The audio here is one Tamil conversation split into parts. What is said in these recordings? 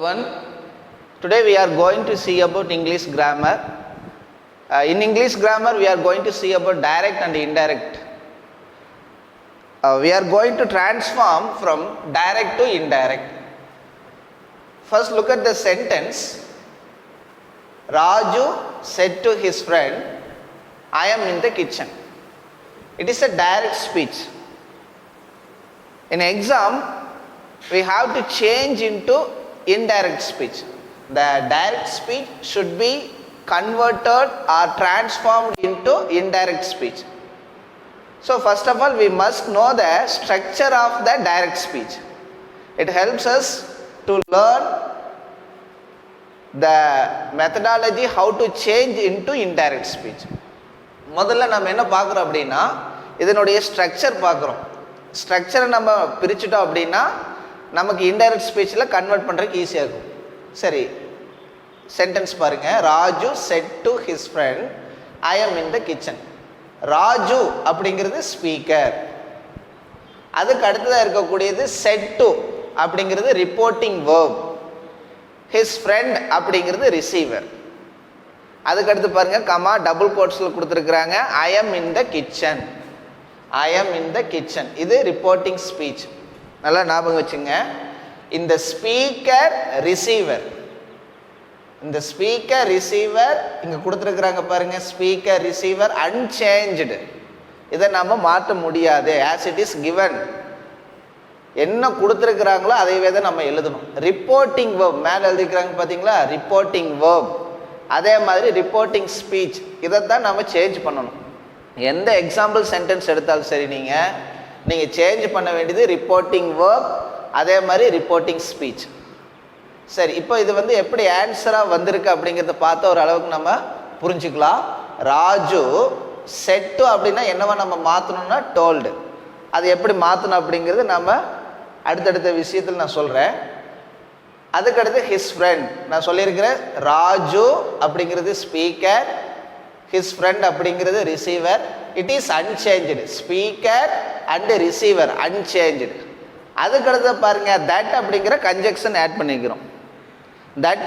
Today we are going to see about English grammar. In English grammar we are going to see about direct and indirect. We are going to transform from direct to indirect. First look at the sentence. Raju said to his friend, I am in the kitchen. It is a direct speech. In exam, we have to change into indirect speech. The direct speech should be converted or transformed into indirect speech. So first of all, we must know the structure of the direct speech. It helps us to learn the methodology how to change into indirect speech. முதல்ல நம்ம என்ன பார்க்குறோம் அப்படின்னா இதனுடைய ஸ்ட்ரக்சர் பார்க்குறோம். ஸ்ட்ரக்சரை நம்ம பிரிச்சுட்டோம் அப்படின்னா நமக்கு இன்டைரக்ட் ஸ்பீச்சில் கன்வெர்ட் பண்ணுறதுக்கு ஈஸியாக இருக்கும். சரி, சென்டென்ஸ் பாருங்கள். Raju set to his friend I am in the kitchen. Raju அப்படிங்கிறது ஸ்பீக்கர். அதுக்கு அடுத்ததாக இருக்கக்கூடியது செட் டு அப்படிங்கிறது ரிப்போர்ட்டிங் வேர்ப். ஹிஸ் ஃப்ரெண்ட் அப்படிங்கிறது ரிசீவர். அதுக்கடுத்து பாருங்கள், கமா டபுள் கோட்ஸில் கொடுத்துருக்குறாங்க. ஐ am in the kitchen. I am in the kitchen. இது ரிப்போர்ட்டிங் ஸ்பீச். நல்லா ஞாபகம் வச்சுங்க. இந்த ஸ்பீக்கர் ரிசீவர், இந்த ஸ்பீக்கர் ரிசீவர் இங்கே கொடுத்துருக்குறாங்க பாருங்கள். Speaker receiver unchanged. இதை நம்ம மாற்ற முடியாது. As it is given. என்ன கொடுத்துருக்குறாங்களோ அதைவே தான் நம்ம எழுதணும். ரிப்போர்ட்டிங் வேர்ப் மேலே எழுதிக்கிறாங்க பார்த்தீங்களா, ரிப்போர்ட்டிங் வேர்ப். அதே மாதிரி ரிப்போர்ட்டிங் ஸ்பீச், இதைத்தான் நம்ம சேஞ்ச் பண்ணணும். எந்த எக்ஸாம்பிள் சென்டென்ஸ் எடுத்தாலும் சரி நீங்கள் சேஞ்ச் பண்ண வேண்டியது ரிப்போர்ட்டிங் வேர்ப், அதே மாதிரி ரிப்போர்ட்டிங் ஸ்பீச். சரி, இப்போ இது எப்படி ஆன்சராக வந்திருக்கு அப்படிங்கிறத பார்த்து ஒரு அளவுக்கு நம்ம புரிஞ்சுக்கலாம். ராஜு செட்டு அப்படின்னா என்னவா நம்ம மாற்றணும்னா டோல்டு. அது எப்படி மாற்றணும் அப்படிங்கிறது நம்ம அடுத்தடுத்த விஷயத்தில் நான் சொல்கிறேன். அதுக்கடுத்து ஹிஸ் ஃப்ரெண்ட் நான் சொல்லியிருக்கிறேன். ராஜு அப்படிங்கிறது ஸ்பீக்கர், ஹிஸ் ஃப்ரெண்ட் அப்படிங்கிறது receiver. It is unchanged. Speaker and receiver unchanged. அதுக்கடுத்து பாருங்க, தட் அப்படிங்கிற கன்ஜெக்ஷன் ஆட் பண்ணிக்கிறோம். தட்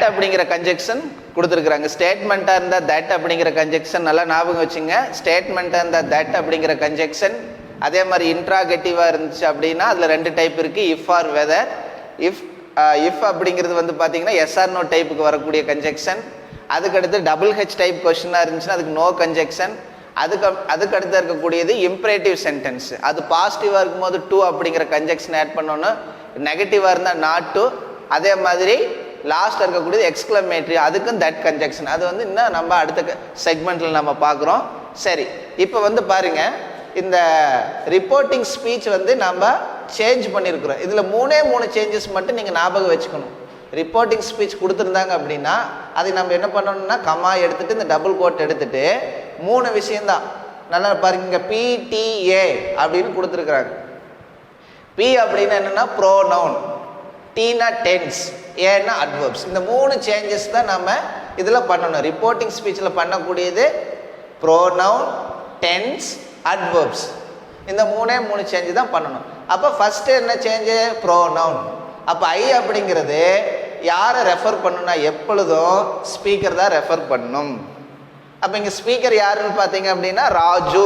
அப்படிங்கிற கன்ஜெக்ஷன் கொடுத்துருக்குறாங்க. ஸ்டேட்மெண்ட்டாக இருந்தால் தட் அப்படிங்கிற கன்ஜெக்ஷன் நல்லா ஞாபகம் வச்சுங்க. ஸ்டேட்மெண்ட்டாக இருந்தால் தட் அப்படிங்கிற கன்ஜெக்ஷன். அதே மாதிரி இன்ட்ராகேட்டிவாக இருந்துச்சு அப்படின்னா அதில் ரெண்டு டைப் இருக்குது, இஃப் ஆர் வெதர். இஃப் அப்படிங்கிறது பார்த்தீங்கன்னா எஸ்ஆர் நோ டைப்புக்கு வரக்கூடிய கன்ஜெக்ஷன். அதுக்கடுத்து டபுள் ஹெச் டைப் கொஸ்டினாக இருந்துச்சுன்னா அதுக்கு நோ கன்ஜெக்ஷன். அதுக்கடுத்து இருக்கக்கூடியது இம்பரேட்டிவ் சென்டென்ஸ். அது பாசிட்டிவாக இருக்கும்போது டூ அப்படிங்கிற கன்ஜெக்ஷன் ஆட் பண்ணோன்னு, நெகட்டிவாக இருந்தால் நாட் டூ. அதே மாதிரி லாஸ்ட்டில் இருக்கக்கூடியது எக்ஸ்க்ளமேட்ரி, அதுக்கும் தட் கன்ஜெக்ஷன். அது இன்னும் நம்ம அடுத்த செக்மெண்ட்டில் நம்ம பார்க்குறோம். சரி, இப்போ பாருங்கள், இந்த ரிப்போர்ட்டிங் ஸ்பீச் நம்ம சேஞ்ச் பண்ணியிருக்கிறோம். இதில் மூணு சேஞ்சஸ் மட்டும் நீங்கள் ஞாபகம் வச்சுக்கணும். ரிப்போர்ட்டிங் ஸ்பீச் கொடுத்துருந்தாங்க அப்படின்னா அதை நம்ம என்ன பண்ணணும்னா கமா எடுத்துகிட்டு இந்த டபுள் கோட் எடுத்துகிட்டு 3 விஷயந்தான். நல்லா பாருங்க, இங்கே பிடிஏ அப்படின்னு கொடுத்துருக்குறாங்க. பி அப்படின்னா என்னென்னா ப்ரோனவுன், டீனா டென்ஸ், ஏன்னா அட்வர்ப்ஸ். இந்த 3 சேஞ்சஸ் தான் நம்ம இதில் பண்ணணும். ரிப்போர்ட்டிங் ஸ்பீச்சில் பண்ணக்கூடியது ப்ரோனவுன், டென்ஸ், அட்வர்ப்ஸ். இந்த 3 சேஞ்சு தான் பண்ணணும். அப்போ ஃபஸ்ட்டு என்ன சேஞ்சு? ப்ரோனவுன். அப்போ ஐ அப்படிங்கிறது யாரை ரெஃபர் பண்ணணும்னா எப்பொழுதும் ஸ்பீக்கர் தான் ரெஃபர் பண்ணணும். அப்போ இங்கே ஸ்பீக்கர் யாருன்னு பார்த்தீங்க அப்படின்னா ராஜு.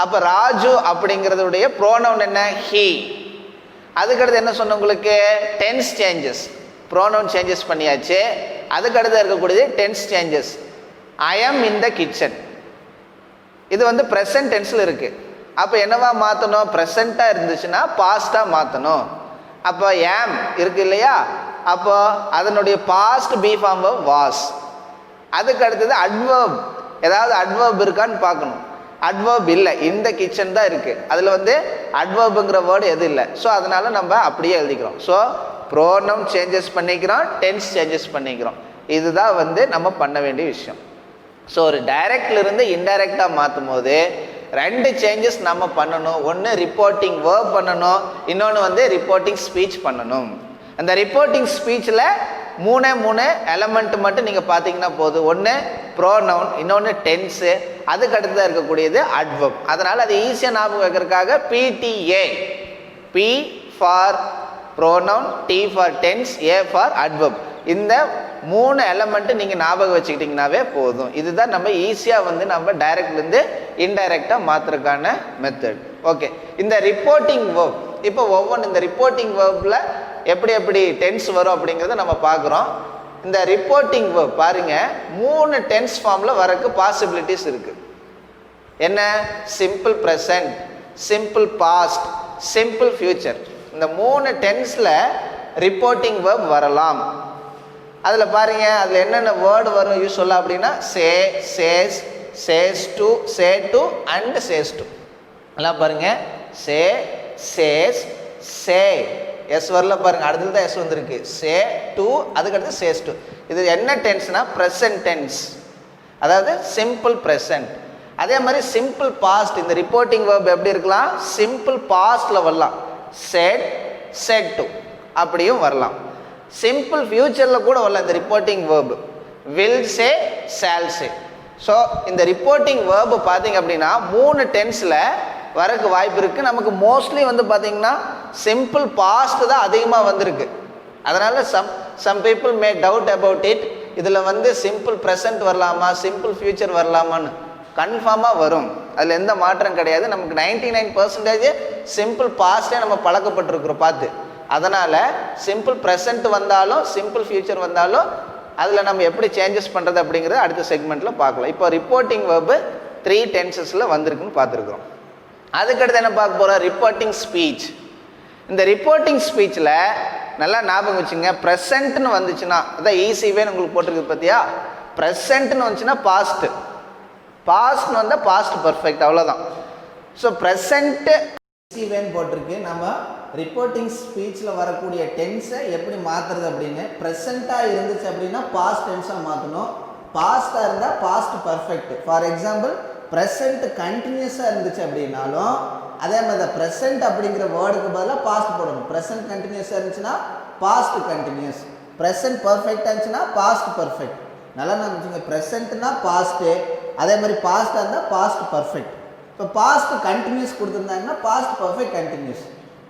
அப்போ ராஜு அப்படிங்கிறதுடைய ப்ரோனவுன் என்ன? ஹீ. அதுக்கடுத்து என்ன சொன்ன உங்களுக்கு? Tense changes. ப்ரோனவுன் சேஞ்சஸ் பண்ணியாச்சு. அதுக்கடுத்து இருக்கக்கூடியது tense changes. I am in the kitchen. இது ப்ரெசன்ட் டென்ஸில் இருக்குது. அப்போ என்னவா மாற்றணும்? ப்ரெசண்ட்டாக இருந்துச்சுன்னா பாஸ்ட்டாக மாற்றணும். அப்போ ஏம் இருக்கு இல்லையா, அப்போ அதனுடைய பாஸ்ட் பி ஃபார்ம் வாஸ். அதுக்கு அடுத்தது அட்வர்ப். ஏதாவது அட்வர்ப் இருக்கான்னு பார்க்கணும். அட்வர்ப் இல்லை, இந்த கிச்சன் தான் இருக்குது. அதில் அட்வர்புங்கிற வேர்டு எதுவும் இல்லை. ஸோ அதனால் நம்ம அப்படியே எழுதிக்கிறோம். ஸோ ப்ரோனவுன் சேஞ்சஸ் பண்ணிக்கிறோம், டென்ஸ் சேஞ்சஸ் பண்ணிக்கிறோம். இதுதான் நம்ம பண்ண வேண்டிய விஷயம். ஸோ ஒரு டைரக்ட்லேருந்து இன்டைரக்டாக மாற்றும் போது 2 சேஞ்சஸ் நம்ம பண்ணணும். ஒன்று ரிப்போர்ட்டிங் வேர்ப் பண்ணணும், இன்னொன்று ரிப்போர்ட்டிங் ஸ்பீச் பண்ணணும். அந்த ரிப்போர்ட்டிங் ஸ்பீச்சில் 3 எலமெண்ட் மட்டும் நீங்கள் பார்த்தீங்கன்னா போதும். ஒன்று ப்ரோனவுன், இன்னொன்று டென்ஸு, அதுக்கு அடுத்ததாக இருக்கக்கூடியது அட்வர்ப். அதனால் அது ஈஸியாக ஞாபகம் வைக்கிறதுக்காக PTA, P for pronoun, T for tense, A for adverb. இந்த 3 எலமெண்ட் நீங்கள் ஞாபகம் வச்சுக்கிட்டிங்கனாவே போதும். இதுதான் நம்ம ஈஸியாக வந்து நம்ம டைரக்ட்லேருந்து இன்டைரக்டாக மாற்றுறதுக்கான மெத்தட். ஓகே, இந்த ரிப்போர்ட்டிங் வேர்ப் இப்போ ஒவ்வொன்று இந்த ரிப்போர்ட்டிங் வேர்பில் எப்படி எப்படி டென்ஸ் வரும் அப்படிங்கிறத நம்ம பார்க்குறோம். இந்த ரிப்போர்ட்டிங் வேர்ப் பாருங்க 3 டென்ஸ் ஃபார்மில் வரக்கு பாசிபிலிட்டிஸ் இருக்குது. என்ன? Simple present, simple past, simple future. இந்த 3 டென்ஸில் ரிப்போர்ட்டிங் வேர்ப் வரலாம். அதில் பாருங்க, அதில் என்னென்ன வேர்டு வரும் யூஸ்வலாக அப்படின்னா say, says, says to, say to and says to. எல்லாம் பாருங்க, சே, சேஸ், சே, எஸ் வரல பாருங்க, அடுத்தது தான் எஸ் வந்திருக்கு. சே டு, அதுக்கடுத்து சேஸ் டு. இது என்ன டென்ஸ்னா ப்ரெசன்ட் டென்ஸ், அதாவது சிம்பிள் ப்ரெசன்ட். அதே மாதிரி சிம்பிள் பாஸ்ட், இந்த ரிப்போர்ட்டிங் வேர்ப் எப்படி இருக்கலாம்? சிம்பிள் பாஸ்ட்ல வரலாம், செட், செட் டு அப்படியும் வரலாம். சிம்பிள் ஃபியூச்சரில் கூட வரலாம் இந்த reporting verb, will say, shall say. So இந்த ரிப்போர்ட்டிங் வேர்ப் பார்த்தீங்க அப்படின்னா 3 டென்ஸில் வரக்கு வாய்ப்பு இருக்குது. நமக்கு மோஸ்ட்லி வந்து பார்த்தீங்கன்னா சிம்பிள் பாஸ்ட் தான் அதிகமாக வந்திருக்கு. அதனால் some people may doubt about it. இதில் வந்து சிம்பிள் ப்ரெசன்ட் வரலாமா, சிம்பிள் ஃபியூச்சர் வரலாமான்னு கன்ஃபார்மாக வரும். அதில் எந்த மாற்றம் கிடையாது. நமக்கு 99% சிம்பிள் பாஸ்டே நம்ம பழக்கப்பட்டிருக்கிறோம் பார்த்து. அதனால் சிம்பிள் ப்ரெசன்ட் வந்தாலும் சிம்பிள் ஃபியூச்சர் வந்தாலும் அதில் நம்ம எப்படி சேஞ்சஸ் பண்ணுறது அப்படிங்கிறது அடுத்த செக்மெண்ட்டில் பார்க்கலாம். இப்போ ரிப்போர்ட்டிங் வேர்பு 3 டென்சஸில் வந்திருக்குன்னு பார்த்துருக்குறோம். அதுக்கடுத்து என்ன பார்க்க போகிறோம்? Reporting speech. இந்த ரிப்போர்ட்டிங் ஸ்பீச்சில் நல்லா ஞாபகம் வச்சுங்க, ப்ரெசன்ட்னு வந்துச்சுன்னா அதான் ஈஸிவேன்னு உங்களுக்கு போட்டிருக்கு பார்த்தியா. ப்ரெசன்ட்னு வந்துச்சுன்னா பாஸ்ட்டு, பாஸ்ட்னு வந்தால் பாஸ்ட் பர்ஃபெக்ட், அவ்வளோதான். ஸோ ப்ரெசண்ட்டு ஈஸிவேன்னு போட்டிருக்கு. நம்ம ரிப்போர்ட்டிங் ஸ்பீச்சில் வரக்கூடிய டென்ஸை எப்படி மாற்றுறது அப்படின்னு, ப்ரெசண்ட்டாக இருந்துச்சு அப்படின்னா பாஸ்ட் டென்ஸாக மாற்றணும், பாஸ்ட்டாக இருந்தால் past perfect. For example present கண்டினியூஸாக இருந்துச்சு அப்படின்னாலும் அதே மாதிரி தான் ப்ரெசண்ட் அப்படிங்கிற வேர்டுக்கு பதிலாக பாஸ்ட் போடணும். ப்ரெசண்ட் கண்டினியூஸாக இருந்துச்சுன்னா பாஸ்ட் கண்டினியூஸ், ப்ரெசண்ட் பர்ஃபெக்டாக இருந்துச்சுன்னா பாஸ்ட் பர்ஃபெக்ட். நல்லா நினச்சிங்க, ப்ரெசண்ட்னா பாஸ்ட்டு, அதே மாதிரி பாஸ்ட்டாக இருந்தால் பாஸ்ட் பர்ஃபெக்ட். இப்போ பாஸ்ட் கண்டினியூஸ் கொடுத்துருந்தாங்கன்னா பாஸ்ட் பர்ஃபெக்ட் கண்டினியூஸ்.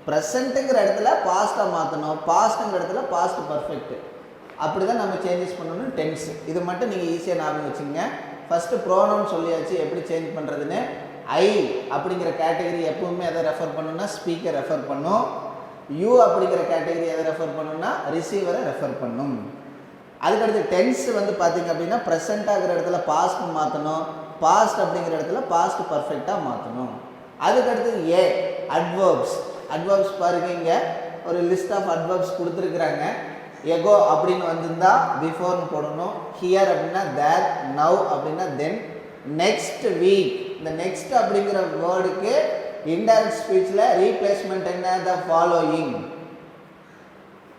ப்ரெசண்ட்டுங்கிற இடத்துல பாஸ்ட்டாக மாற்றணும், பாஸ்ட்டுங்கிற இடத்துல பாஸ்ட் பர்ஃபெக்ட். அப்படி தான் நம்ம சேஞ்சஸ் பண்ணணும் டென்ஸ். இது மட்டும் நீங்கள் ஈஸியாக ஞாபகம் வச்சுங்க. ஃபஸ்ட்டு ப்ரோனவுன் சொல்லியாச்சு எப்படி சேஞ்ச் பண்ணுறதுன்னு. ஐ அப்படிங்கிற கேட்டகரி எப்பவுமே எதை ரெஃபர் பண்ணணும்னா ஸ்பீக்கர் ரெஃபர் பண்ணும். யூ அப்படிங்கிற கேட்டகரி எதை ரெஃபர் பண்ணணும்னா ரிசீவரை ரெஃபர் பண்ணும். அதுக்கடுத்து டென்ஸ் வந்து பார்த்தீங்க அப்படின்னா ப்ரெசண்ட் ஆகிற இடத்துல பாஸ்ட் மாற்றணும், பாஸ்ட் அப்படிங்கிற இடத்துல பாஸ்ட் பர்ஃபெக்டாக மாற்றணும். அதுக்கடுத்து ஏ அட்வர்ப்ஸ். அட்வர்ப்ஸ் பாருங்க, இங்கே ஒரு லிஸ்ட் ஆஃப் அட்வர்ப்ஸ் கொடுத்துருக்குறாங்க. எகோ அப்படின்னு வந்திருந்தா பிஃபோர்னு போடணும், ஹியர் அப்படின்னா தேர், நவ் அப்படின்னா தென், நெக்ஸ்ட் வீக். இந்த நெக்ஸ்ட் அப்படிங்கிற வேர்டுக்கு இன்டைரக்ட் ஸ்பீச்சில் ரீப்ளேஸ்மெண்ட் என்ன? The following.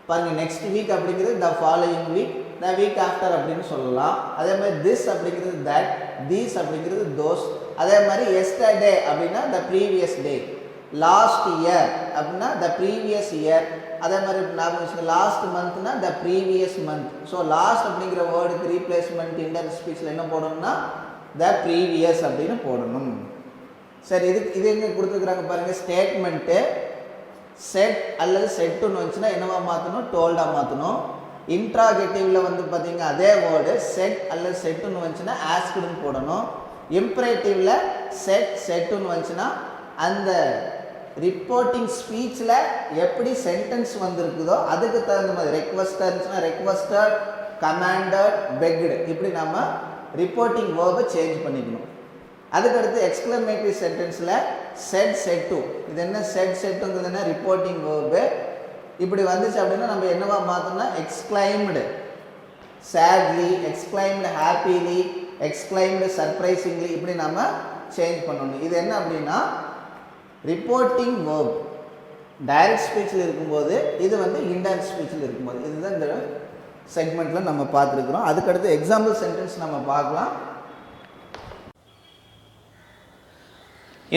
பாருங்க, நெக்ஸ்ட் வீக் அப்படிங்கிறது the following week, the week after அப்படின்னு சொல்லலாம். அதே மாதிரி திஸ் அப்படிங்கிறது தட், தீஸ் அப்படிங்கிறது தோஸ். அதே மாதிரி எஸ்டர்டே அப்படின்னா the previous day, last year அப்படின்னா த ப்ரீவியஸ் இயர். அதே மாதிரி ஞாபகம் லாஸ்ட் மந்த்னா the previous month. So last அப்படிங்கிற வேர்டுக்கு ரீப்ளேஸ்மெண்ட் இன்டைரக்ட் ஸ்பீச்சில் என்ன போடணும்னா த ப்ரீவியஸ் அப்படின்னு போடணும். சரி, இது எங்கே கொடுத்துருக்குறாங்க பாருங்கள். ஸ்டேட்மெண்ட்டு செட் அல்லது செட்டுன்னு வந்துச்சுன்னா என்னவா மாற்றணும்? டோல்டாக மாற்றணும். இன்ட்ராகேட்டிவில் வந்து பார்த்தீங்கன்னா அதே வேர்டு செட் அல்லது செட்டுன்னு வந்துச்சுன்னா ஆஸ்க்டுன்னு போடணும். இம்ப்ரேட்டிவில் செட் செட்டுன்னு வந்துச்சுன்னா அந்த ரிப்போர்ட்டிங் ஸ்பீச்சில் எப்படி சென்டென்ஸ் வந்திருக்குதோ அதுக்கு தகுந்த மாதிரி ரெக்வஸ்டாக இருந்துச்சுன்னா ரெக்வஸ்டட், கமாண்டட், பெக்டு, இப்படி நம்ம ரிப்போர்ட்டிங் வேர்பை சேஞ்ச் பண்ணிக்கணும். அதுக்கடுத்து எக்ஸ்க்ளமேட்டரி சென்டென்ஸில் செட் செட்டு. இது என்ன? செட் செட்டுங்கிறது என்ன? Reporting verb. இப்படி வந்துச்சு அப்படின்னா நம்ம என்னவா மாற்றோம்னா exclaimed sadly, exclaimed happily, exclaimed surprisingly, இப்படி நம்ம சேஞ்ச் பண்ணணும். இது என்ன அப்படின்னா ரிப்போர்ட்டிங் வேர்ப் டைரக்ட் ஸ்பீச்சில் இருக்கும்போது, இது வந்து இன்டைரக்ட் ஸ்பீச்சில் இருக்கும்போது. இதுதான் இந்த செக்மெண்ட்டில் நம்ம பார்த்துருக்குறோம். அதுக்கடுத்து எக்ஸாம்பிள் சென்டென்ஸ் நம்ம பார்க்கலாம்.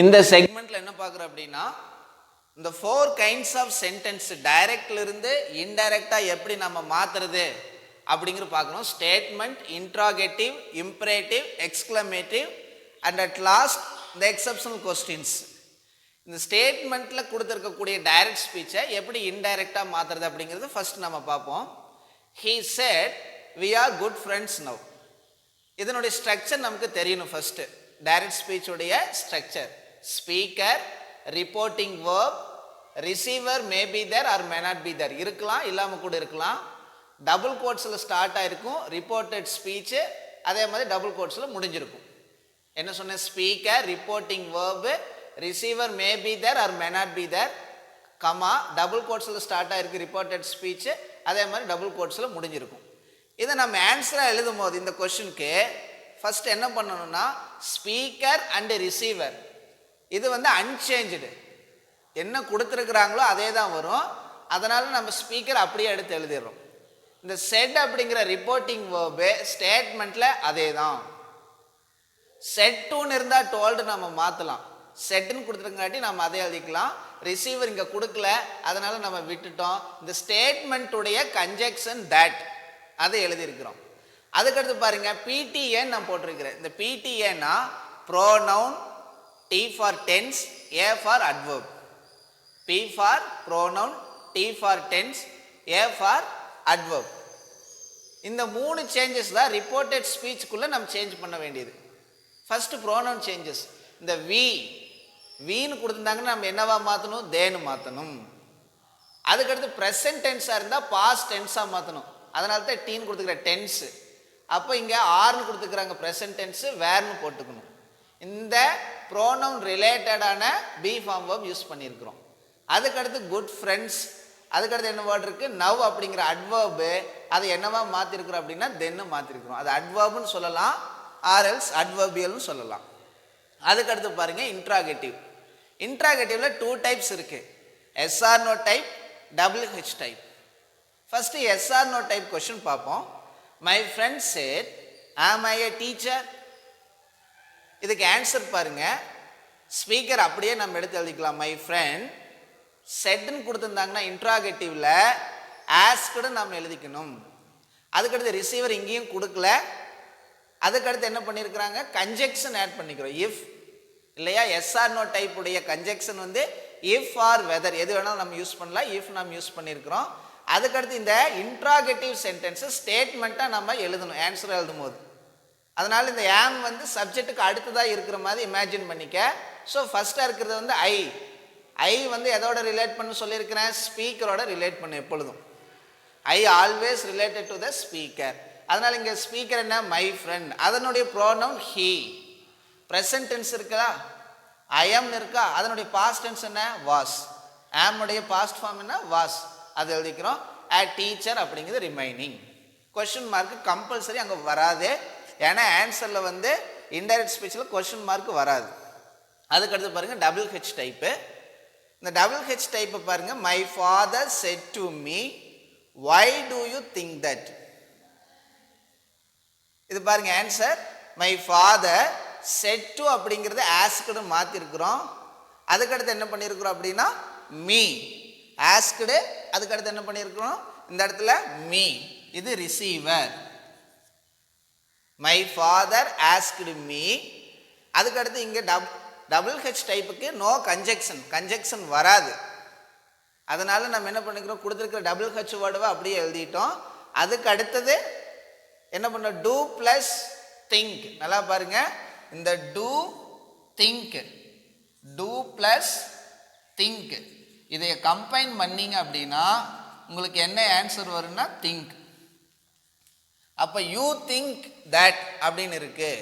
இந்த செக்மெண்ட்டில் என்ன பார்க்குறோம் அப்படின்னா இந்த 4 கைண்ட்ஸ் ஆஃப் சென்டென்ஸ் டைரக்ட்லேருந்து இன்டைரக்டாக எப்படி நம்ம மாற்றுறது அப்படிங்கிற பார்க்குறோம். Statement, interrogative, imperative, exclamative and at last இந்த எக்ஸப்ஷனல் கொஸ்டின்ஸ். இந்த ஸ்டேட்மெண்ட்டில் கொடுத்துருக்கக்கூடிய டைரக்ட் ஸ்பீச்சை எப்படி இன்டைரக்டாக மாற்றுறது அப்படிங்கிறது ஃபர்ஸ்ட் நம்ம பார்ப்போம். He said we are good friends now. இதனுடைய ஸ்ட்ரக்சர் நமக்கு தெரியணும். ஃபர்ஸ்ட் டைரக்ட் ஸ்பீச்சுடைய structure speaker, reporting verb, receiver may be there or may not be there, இருக்கலாம் இல்லாமல் கூட இருக்கலாம். டபுள் கோட்ஸில் ஸ்டார்ட் ஆகிருக்கும் ரிப்போர்ட்டட் ஸ்பீச்சு, அதே மாதிரி டபுள் கோட்ஸில் முடிஞ்சிருக்கும். என்ன சொன்னேன்? Speaker, reporting verb, receiver may be there or may not be there, comma double கோட்ஸில் ஸ்டார்ட் ஆகிருக்கு ரிப்போர்ட்டட் ஸ்பீச்சு, அதே மாதிரி டபுள் கோட்ஸில் முடிஞ்சிருக்கும். இதை நம்ம ஆன்சராக எழுதும் போது இந்த கொஸ்டினுக்கு ஃபர்ஸ்ட் என்ன பண்ணணும்னா ஸ்பீக்கர் அண்டு ரிசீவர் இது வந்து அன்சேஞ்சு, என்ன கொடுத்துருக்குறாங்களோ அதே தான் வரும். அதனால் நம்ம ஸ்பீக்கர் அப்படியே எடுத்து எழுதிடுறோம். இந்த செட் அப்படிங்கிற ரிப்போர்ட்டிங் வேர்பு ஸ்டேட்மெண்ட்டில் அதே தான். செட்டுன்னு இருந்தால் டோல்டு நம்ம மாற்றலாம். செட்டுன்னு கொடுத்துருக்காட்டி நம்ம அதை எழுதிக்கலாம். ரிசீவர் இங்கே கொடுக்கல, அதனால நம்ம விட்டுட்டோம். இந்த ஸ்டேட்மெண்ட்டுடைய கன்ஜெக்ஷன் தட் அதை எழுதியிருக்கிறோம். அதுக்கடுத்து பாருங்க பிடிஏன்னு நான் போட்டிருக்கிறேன். இந்த பிடிஏன்னா pronoun, T for tense, A for adverb. P for pronoun, T for tense, A for adverb. இந்த 3 சேஞ்சஸ் தான் ரிப்போர்ட்டட் ஸ்பீச்சுக்குள்ளே நம்ம சேஞ்ச் பண்ண வேண்டியது. First pronoun changes. இந்த வீன்னு கொடுத்துருந்தாங்கன்னா நம்ம என்னவா மாற்றணும்? தேன்னு மாற்றணும். அதுக்கடுத்து ப்ரெசன்ட் டென்ஸாக இருந்தால் பாஸ்ட் டென்ஸாக மாற்றணும். அதனால தான் டீன்னு கொடுத்துக்கிற டென்ஸு. அப்போ இங்கே ஆர்னு கொடுத்துக்கிறாங்க ப்ரெசன்ட் டென்ஸு, வேர்னு போட்டுக்கணும். இந்த ப்ரோனவுன் ரிலேட்டடான பி ஃபார்ம் வேர்ப் யூஸ் பண்ணியிருக்கிறோம். அதுக்கடுத்து குட் ஃப்ரெண்ட்ஸ், அதுக்கடுத்து என்ன வேர்டு இருக்குது? நவ் அப்படிங்கிற அட்வர்பு, அது என்னவா மாற்றிருக்கிறோம் அப்படின்னா தென்னு மாற்றிருக்கிறோம். அது அட்வர்புன்னு சொல்லலாம், ஆர்எல்ஸ் அட்வர்பியல்னு சொல்லலாம். அதுக்கடுத்து பாருங்கள் இன்ட்ராகேட்டிவ். இன்ட்ராகேட்டிவில் 2 டைப்ஸ் இருக்குது, yes or no type, WH type. First yes or no type question பார்ப்போம். My friend said am I a teacher. இதுக்கு ஆன்சர் பாருங்க. ஸ்பீக்கர் அப்படியே நம்ம எடுத்து எழுதிக்கலாம். மை ஃப்ரெண்ட் செட்னு கொடுத்துருந்தாங்கன்னா இன்ட்ராகேட்டிவ்ல ஆஸ்க்டு நம்ம எழுதிக்கணும். அதுக்கடுத்து ரிசீவர் இங்கேயும் கொடுக்கல. அதுக்கடுத்து என்ன பண்ணியிருக்கிறாங்க? கன்ஜெக்ஷன் ஆட் பண்ணிக்கிறோம். இஃப் இல்லையா? எஸ்ஆர்னோ டைப் உடைய கன்ஜெக்ஷன் வந்து இஃப் ஆர் வெதர் எது வேணாலும் நம்ம யூஸ் பண்ணலாம். இஃப் நம்ம யூஸ் பண்ணியிருக்கிறோம். அதுக்கடுத்து இந்த இன்ட்ராகேட்டிவ் சென்டென்ஸை ஸ்டேட்மெண்ட்டாக நம்ம எழுதணும் ஆன்சர் எழுதும் போது. அதனால் இந்த ஆம் வந்து சப்ஜெக்ட்டுக்கு அடுத்ததாக இருக்கிற மாதிரி இமேஜின் பண்ணிக்க. ஸோ ஃபஸ்ட்டாக இருக்கிறது வந்து ஐ வந்து எதோட ரிலேட் பண்ண சொல்லியிருக்கிறேன்? ஸ்பீக்கரோட ரிலேட் பண்ணு எப்பொழுதும். I always related to the speaker. அதனால் இங்கே ஸ்பீக்கர் என்ன? My friend. அதனுடைய ப்ரோனவுன் ஹீ. ப்ரெசன்ட் டென்ஸ் இருக்கா? ஐ ஆம்னு இருக்கா? அதனுடைய பாஸ்ட் டென்ஸ் என்ன? வாஸ். ஆமுடைய பாஸ்ட் ஃபார்ம் என்ன? வாஸ். அது எழுதிக்கிறோம். அ டீச்சர் அப்படிங்கிறது ரிமைனிங். கொஸ்டின் மார்க் கம்பல்சரி அங்கே வராது. ஏன்னா ஆன்சரில் வந்து இன்டைரக்ட் ஸ்பீச்சில் கொஸ்டின் மார்க் வராது. அதுக்கடுத்து பாருங்கள் டபுள் ஹெச் டைப்பு. இந்த டபுள் ஹெச் டைப்பை பாருங்கள். My father said to me why do you think that. இது பாருங்க answer. My father said to அப்படிங்கிறது ஆஸ்க்டு மாற்றிருக்கிறோம். அதுக்கடுத்து என்ன பண்ணியிருக்கிறோம் அப்படின்னா மீ. ஆஸ்க்டு அதுக்கடுத்து என்ன பண்ணியிருக்கிறோம்? இந்த இடத்துல மீ. இது receiver. My father asked me. அதுக்கடுத்து இங்கே டபுள் ஹெச் டைப்புக்கு நோ கன்ஜெக்ஷன் வராது. அதனால நம்ம என்ன பண்ணிக்கிறோம்? கொடுத்துருக்கிற டபுள் ஹெச் வேர்டுவை அப்படியே எழுதிட்டோம். அதுக்கு அடுத்தது என்ன பண்ணோம்? Do plus think. நல்லா பாருங்க. இந்த do think, do plus think இதை கம்பைன் பண்ணீங்க அப்படின்னா உங்களுக்கு என்ன ஆன்சர் வரும்னா திங்க். அப்போ யூ திங்க் தட் அப்படின்னு இருக்கு.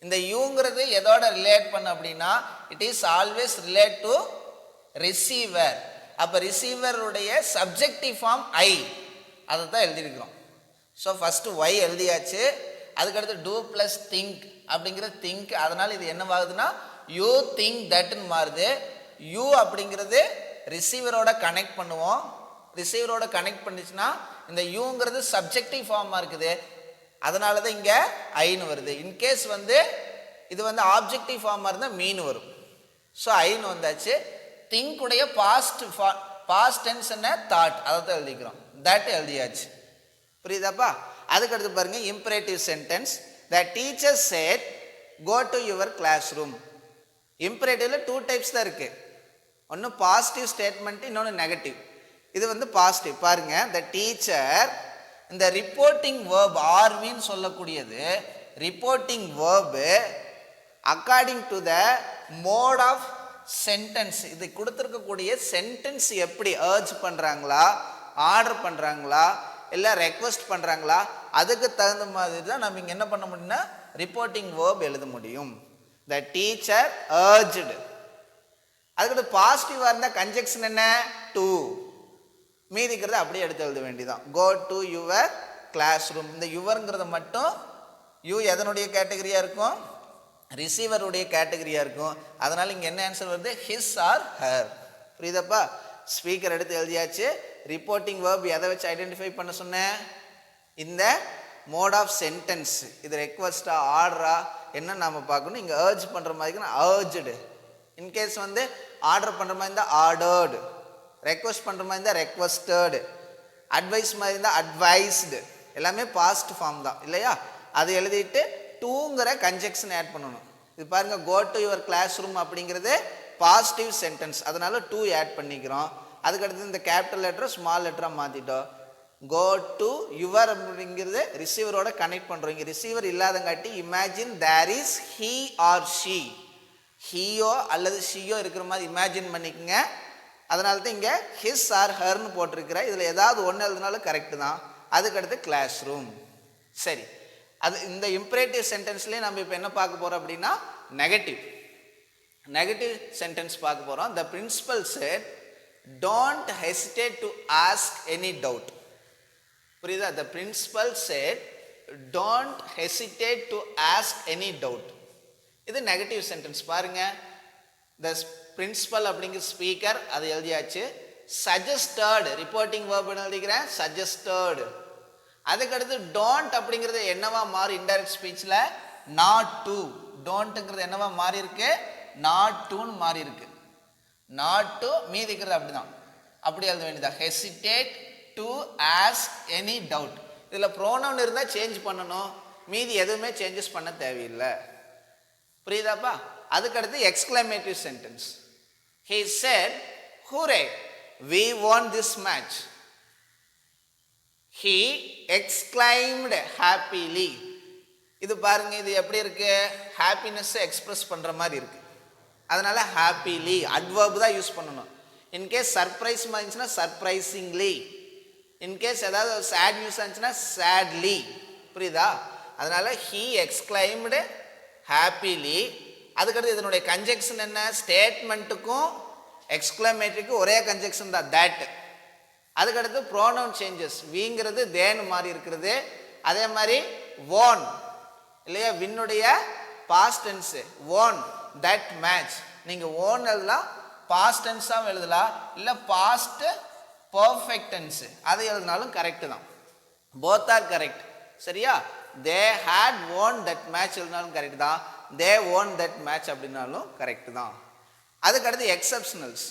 இந்த யூங்கிறது எதோட ரிலேட் பண்ண அப்படின்னா it is always relate to receiver. அப்போ ரிசீவருடைய சப்ஜெக்டிவ் ஃபார்ம் ஐ, அதை தான் எழுதியிருக்கிறோம். ஸோ ஃபஸ்ட்டு ஒய் எழுதியாச்சு. அதுக்கடுத்து டூ ப்ளஸ் திங்க் அப்படிங்கிறது திங்க். அதனால் இது என்னவாகுதுன்னா யூ திங்க் தட்னு மாறுது. யூ அப்படிங்கிறது ரிசீவரோட கனெக்ட் பண்ணுவோம். ரிசீவரோட கனெக்ட் பண்ணிச்சுன்னா இந்த யூங்கிறது சப்ஜெக்டிவ் ஃபார்மாக இருக்குது. அதனால தான் இங்கே ஐன்னு வருது. இன்கேஸ் வந்து இது வந்து ஆப்ஜெக்டிவ் ஃபார்மாக இருந்தால் மீன் வரும். ஸோ ஐன்னு வந்தாச்சு. திங்க்குடைய பாஸ்ட் டென்ஸ் என்ன? தாட். அதை தான் எழுதிக்கிறோம். தட் எழுதியாச்சு. புரியுதாப்பா? அதுக்கடுத்து பாருங்க imperative sentence. The teacher said go to your class room. இம்பரேட்டிவ்ல 2 டைப்ஸ் தான் இருக்கு. ஒன்று பாசிட்டிவ் ஸ்டேட்மெண்ட், இன்னொன்று நெகட்டிவ். இது வந்து பாசிட்டிவ். பாருங்க, த டீச்சர், இந்த ரிப்போர்ட்டிங் வேர்ப் ஆர்வின்னு சொல்லக்கூடியது reporting verb according to the mode of sentence. இது கொடுத்துருக்கக்கூடிய சென்டென்ஸ் எப்படி ஏர்ஜ் பண்ணுறாங்களா, ஆர்டர் பண்ணுறாங்களா, இல்லை ரெக்வஸ்ட் பண்ணுறாங்களா, அதுக்கு தகுந்த மாதிரி தான் நம்ம இங்கே என்ன பண்ண முடியும்னா ரிப்போர்ட்டிங் வேர்ப் எழுத முடியும். The teacher urged. அதுக்கடுத்து பாசிட்டிவாக இருந்தால் கன்ஜெக்ஷன் என்ன, டு. மீதிக்கிறத அப்படியே எடுத்து எழுத வேண்டியதான். Go to your class room. இந்த யுவருங்கிறத மட்டும் யூ எதனுடைய கேட்டகரியாக இருக்கும், ரிசீவருடைய கேட்டகரியாக இருக்கும். அதனால் இங்கே என்ன ஆன்சர் வருது, ஹிஸ் ஆர் ஹர். புரியுதப்பா? ஸ்பீக்கர் எடுத்து எழுதியாச்சு. ரிப்போர்ட்டிங் வேர்ப் எதை வச்சு ஐடென்டிஃபை பண்ண சொன்னேன், இந்த மோட் ஆஃப் சென்டென்ஸ். இது ரெக்வஸ்டா ஆர்டரா என்ன நாம் பார்க்கணும். இங்கே ஏர்ஜ் பண்ணுற மாதிரி ஏர்ஜ்டு. இன்கேஸ் வந்து ஆர்டர் பண்ணுற மாதிரி இருந்தால் ஆர்டர்டு, ரெக்வஸ்ட் பண்ணுற மாதிரி இருந்தால் ரெக்வஸ்டர்டு, அட்வைஸ் மாதிரி இருந்தால் அட்வைஸ்டு. எல்லாமே பாஸ்ட் ஃபார்ம் தான் இல்லையா? அது எழுதிட்டு டூங்கிற கன்ஜெக்ஷன் ஆட் பண்ணணும். இது பாருங்க, go to your class room அப்படிங்கிறது பாசிட்டிவ் சென்டென்ஸ், அதனால டூ ஆட் பண்ணிக்கிறோம். அதுக்கடுத்து இந்த கேபிட்டல் லெட்டர் ஸ்மால் லெட்டராக மாற்றிட்டோம். கோ டு யுவர் அப்படிங்கிறது ரிசீவரோட கனெக்ட் பண்ணுறோம். இங்கே ரிசீவர் இல்லாதங்காட்டி imagine there is he or she. ஹீயோ அல்லது ஷீயோ இருக்கிற மாதிரி இமேஜின் பண்ணிக்கோங்க. அதனால தான் இங்கே ஹிஸ் ஆர் ஹர்னு போட்டிருக்கிறேன். இதில் ஏதாவது ஒன்று எழுதினாலும் கரெக்டு தான். அதுக்கடுத்து கிளாஸ் ரூம். சரி, அது இந்த இம்பரேட்டிவ் சென்டென்ஸ்லேயே நம்ம இப்போ என்ன பார்க்க போகிறோம் அப்படின்னா நெகட்டிவ் சென்டென்ஸ் பார்க்க போகிறோம். The principal said don't hesitate to ask any doubt. புரியுதா? The principal said don't hesitate to ask any doubt. இது நெகட்டிவ் சென்டென்ஸ். பாருங்க, த பிரின்சிபல் அப்படிங்கிற ஸ்பீக்கர் அது எழுதியாச்சு. சஜஸ்டர்டு ரிப்போர்ட்டிங் வேர்ப் எழுதிக்கிறேன், சஜஸ்டர்டு. அதுக்கடுத்து டோன்ட் அப்படிங்கிறது என்னவா மாறி இன்டைரக்ட் ஸ்பீச்சில் நாட் டு. டோன்ட்டுங்கிறது என்னவா மாறி இருக்கு, நாட் டுன்னு மாறி இருக்கு. நாட் டு மீதிக்கிறது அப்படிதான், அப்படி எழுத வேண்டியதா. Hesitate to ask any doubt. இதில் ப்ரோனவுன் இருந்தால் சேஞ்ச் பண்ணணும், மீதி எதுவுமே சேஞ்சஸ் பண்ண தேவையில்லை. புரியுதாப்பா? அதுக்கடுத்து எக்ஸ்கிளமேட்டிவ் sentence. He said, "Hooray, we won this match." He exclaimed happily. இது பாருங்க, இது எப்படி இருக்கு, ஹாப்பினஸ் எக்ஸ்பிரஸ் பண்ற மாதிரி இருக்கு. அதனால ஹாப்பிலி அட்வர்ப் தான் யூஸ் பண்ணணும். இன்கேஸ் சர்ப்ரைஸ் இருந்துச்சுன்னா சர்ப்ரைசிங்லி, இன்கேஸ் ஏதாவது சேட் நியூஸ் இருந்துச்சுன்னா சேட்லி. புரியுதா? அதனால he exclaimed happily. அதுக்கடுத்து இதனுடைய கன்ஜெக்ஷன் என்ன, ஸ்டேட்மெண்ட்டுக்கும் எக்ஸ்கிளமேட்டரிக்கும் ஒரே கன்ஜெக்ஷன் தான், தட். அதுக்கடுத்து ப்ரோனவுன் சேஞ்சஸ். வீங்கிறது தேன்னு மாறி இருக்கிறது. அதே மாதிரி ஓன் இல்லையா, வின்னுடைய past tense won that match. நீங்கள் ஓன் எழுதலாம், பாஸ்ட் டென்ஸாகவும் எழுதலாம், இல்லை பாஸ்ட் பர்ஃபெக்ட் டென்ஸ் அதை எழுதினாலும் கரெக்டு தான். Both are correct. சரியா? They had won that match எழுதினாலும் கரெக்ட் தான், தே ஓன் தட் மேட்ச் அப்படின்னாலும் கரெக்டு தான். அதுக்கடுத்து எக்ஸப்ஷனல்ஸ்.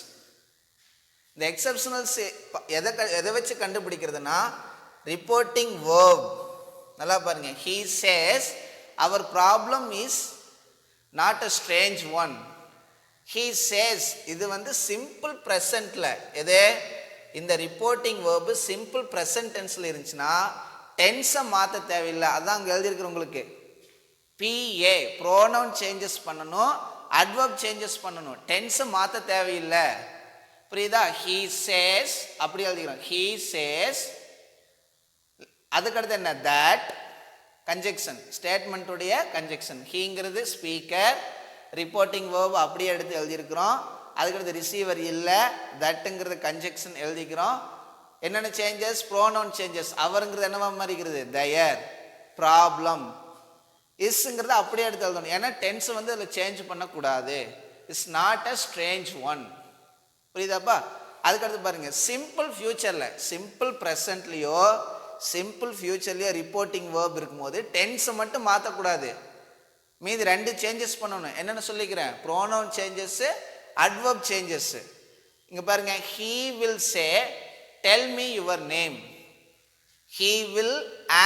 இந்த எக்ஸப்ஷனல்ஸ் எதை வச்சு கண்டுபிடிக்கிறதுனா ரிப்போர்ட்டிங் வேர்ப். நல்லா பாருங்க, he says our problem is not a strange one. he says இது வந்து சிம்பிள் ப்ரெசன்ட்ல, எது இந்த ரிப்போர்ட்டிங் வேர்பு சிம்பிள் ப்ரெசன்ட் டென்ஸ்ல இருந்துச்சுன்னா டென்ஸை மாற்ற தேவையில்லை. அதான் அங்கே எழுதியிருக்கிற உங்களுக்கு PA ப்ரோனவுன் சேஞ்சஸ் பண்ணணும், அட்வர்ப் சேஞ்சஸ் பண்ணணும், டென்ஸை மாற்ற தேவையில்லை. புரியுதா? he says அப்படி எழுதிக்கிறோம், he says. அதுக்கடுத்து என்ன, that கன்ஜெக்ஷன், ஸ்டேட்மெண்ட்டுடைய கன்ஜெக்ஷன். ஹீங்கிறது ஸ்பீக்கர், ரிப்போர்ட்டிங் வேர்ப் அப்படியே எடுத்து எழுதியிருக்கிறோம். அதுக்கடுத்து ரிசீவர் இல்லை, தட்டுங்கிறது கன்ஜெக்ஷன் எழுதிக்கிறோம். என்னென்ன சேஞ்சஸ், ப்ரோனவுன் சேஞ்சஸ். அவருங்கிறது என்னவா மாறிக்கிறது, தயர். ப்ராப்ளம் இஸ்ங்கிறது அப்படியே எடுத்து எழுதணும், ஏன்னா டென்ஸ் வந்து அதில் சேஞ்ச் பண்ணக்கூடாது. It's not a strange one. புரியுதாப்பா? அதுக்கடுத்து பாருங்க, சிம்பிள் ஃபியூச்சரில், சிம்பிள் ப்ரெசன்ட்லேயோ சிம்பிள் ஃபியூச்சர்லேயோ ரிப்போர்ட்டிங் வேர்ப் இருக்கும்போது டென்ஸை மட்டும் மாற்றக்கூடாது, மீதி ரெண்டு சேஞ்சஸ் பண்ணணும். என்னென்னு சொல்லிக்கிறேன், ப்ரோனவுன் சேஞ்சஸ்ஸு, அட்வர்ப் சேஞ்சஸ்ஸு. இங்கே பாருங்க, he will say tell me your name. he will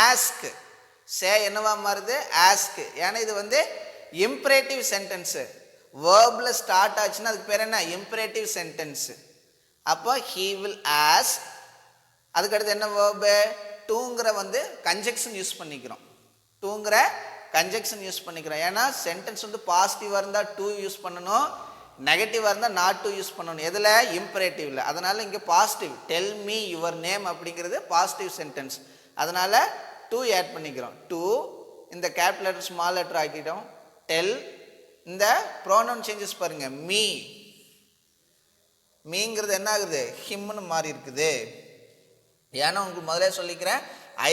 ask. சே என்னவா மாறுது, ஆஸ்க். ஏன்னா இது வந்து இம்பரேட்டிவ் சென்டென்ஸு. வேர்ப்ல ஸ்டார்ட் ஆச்சுன்னா அதுக்கு பேர் என்ன? Imperative sentence. அப்போ he will ask, அதுக்கடுத்து என்ன வேர்பு? டூங்கிற வந்து கன்ஜெக்ஷன் யூஸ் பண்ணிக்கிறோம். டூங்கிற கன்ஜெக்ஷன் யூஸ் பண்ணிக்கிறோம். ஏன்னா சென்டென்ஸ் வந்து பாசிட்டிவாக இருந்தால் டூ யூஸ் பண்ணணும், நெகட்டிவாக இருந்தால் நாட் டூ யூஸ் பண்ணணும். எதில்? இம்பரேட்டிவ்ல. அதனால் இங்கே positive. Tell me your name அப்படிங்கிறது பாசிட்டிவ் சென்டென்ஸ். அதனால் டூ ஆட் பண்ணிக்கிறோம். டூ இந்த கேபிட்டல் லெட்டர் ஸ்மால் லெட்டர் ஆக்கிட்டோம். டெல் இந்த ப்ரோனவுன் சேஞ்சஸ் பாருங்க. மீ, மீங்கிறது என்ன ஆகுது? ஹிம்னு மாறி இருக்குது. ஏன்னா உங்களுக்கு முதலே சொல்லிக்கிறேன்,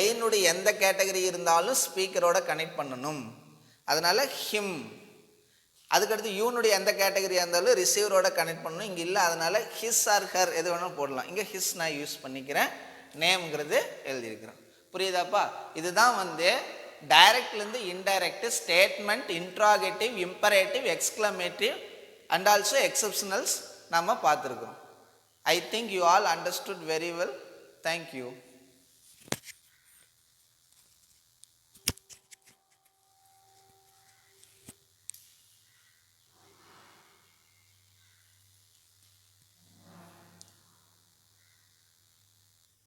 ஐனுடைய எந்த கேட்டகரி இருந்தாலும் ஸ்பீக்கரோட கனெக்ட் பண்ணணும். அதனால ஹிம். அதுக்கடுத்து யூனுடைய எந்த கேட்டகரியாக இருந்தாலும் ரிசீவரோட கனெக்ட் பண்ணணும். இங்கே இல்லை, அதனால ஹிஸ் ஆர் ஹர் எது வேணாலும் போடலாம். இங்கே ஹிஸ் நான் யூஸ் பண்ணிக்கிறேன், நேம்ங்கிறது எழுதியிருக்கிறேன். புரியுதாப்பா? இதுதான் வந்து டைரக்ட்லேருந்து indirect statement, interrogative, imperative, exclamative and also எக்ஸப்ஷனல்ஸ் நம்ம பார்த்துருக்கோம். I think you all understood very well. Thank you.